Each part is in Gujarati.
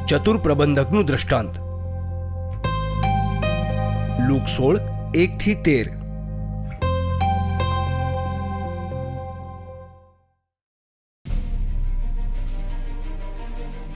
ચતુર પ્રબંધકનું દ્રષ્ટાંત. લૂક 16:1-13.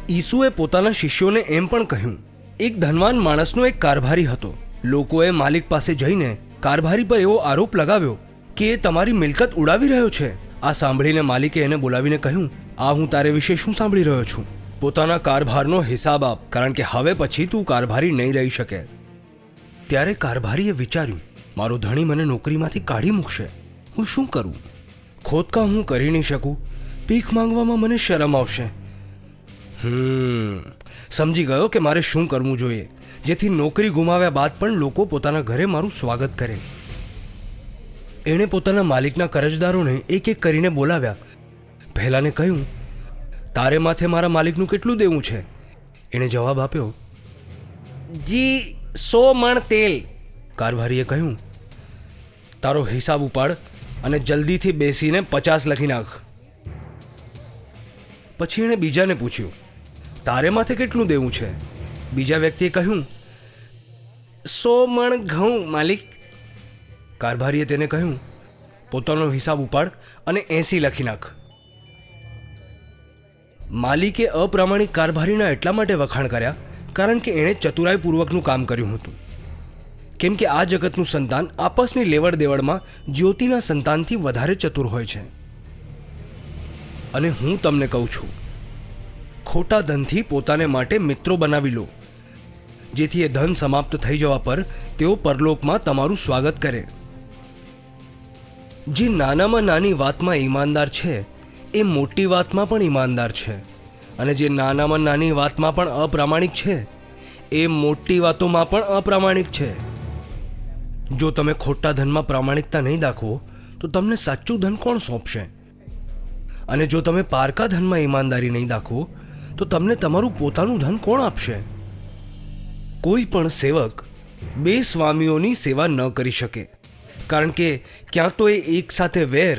ઈસુએ પોતાના શિષ્યોને એમ પણ કહ્યું, એક ધનવાન માણસનો એક કારભારી હતો. લોકોએ માલિક પાસે જઈને કારભારી પર એવો આરોપ લગાવ્યો કે એ તમારી મિલકત ઉડાવી રહ્યો છે. આ સાંભળીને માલિકે એને બોલાવીને કહ્યું, આ હું તારે વિશે શું સાંભળી રહ્યો છું? પોતાના કારભારનો હિસાબ આપ, કારણ કે હવે પછી તું કારભારી નહીં રહી શકે. ત્યારે કારભારીએ વિચાર્યું, મારો ધણી મને નોકરીમાંથી કાઢી મૂકશે, હું શું કરું? ખોદકામ હું કરી નહીં શકું, ભીખ માંગવામાં મને શરમ આવશે. સમજી ગયો કે મારે શું કરવું જોઈએ, જેથી નોકરી ગુમાવ્યા બાદ પણ લોકો પોતાના ઘરે મારું સ્વાગત કરે. એણે પોતાના માલિકના કરજદારોને એક એક કરીને બોલાવ્યા. પહેલાને કહ્યું, તારે માથે મારા માલિકનું કેટલું દેવું છે? એણે જવાબ આપ્યો, જી 100 મણ તેલ. કારભારીએ કહ્યું, તારો હિસાબ ઉપાડ અને જલ્દીથી બેસીને 50 લખી નાખ. પછી એણે બીજાને પૂછ્યું, તારે માથે કેટલું દેવું છે? બીજા વ્યક્તિએ કહ્યું, 100 મણ ઘઉં માલિક. કારભારીએ તેને કહ્યું, પોતાનો હિસાબ ઉપાડ અને 80 લખી નાખ. માલિકે અપ્રામાણિક કારભારીના એટલા માટે વખાણ કર્યા કારણ કે એણે ચતુરાઈપૂર્વકનું કામ કર્યું હતું. કેમ કે આ જગતનું સંતાન આપસની લેવડ દેવડમાં જ્યોતિના સંતાનથી વધારે ચતુર હોય છે. અને હું તમને કહું છું, ખોટા ધનથી પોતાને માટે મિત્રો બનાવી લો, જેથી એ ધન સમાપ્ત થઈ જવા પર તેઓ પરલોકમાં તમારું સ્વાગત કરે. જે નાનામાં નાની વાતમાં ઈમાનદાર છે એ મોટી વાતમાં પણ ઈમાનદાર છે, અને જે નાનામાં નાની વાતમાં પણ અપ્રામાણિક છે એ મોટી વાતોમાં પણ અપ્રામાણિક છે. જો તમે ખોટા ધનમાં પ્રામાણિકતા નહીં દાખવો તો તમને સાચું ધન કોણ સોંપશે? અને જો તમે પારકા ધનમાં ઈમાનદારી નહીં દાખવો તો તમને તમારું પોતાનું ધન કોણ આપશે? કોઈ પણ સેવક 2 સ્વામીઓની સેવા ન કરી શકે, કારણ કે ક્યાં તો એ એક સાથે વેર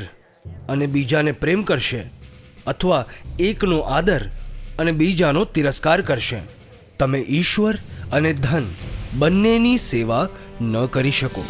અને બીજાને પ્રેમ કરશે, અથવા એકનો આદર અને બીજાનો તિરસ્કાર કરશે. તમે ઈશ્વર અને ધન બંનેની સેવા ન કરી શકો.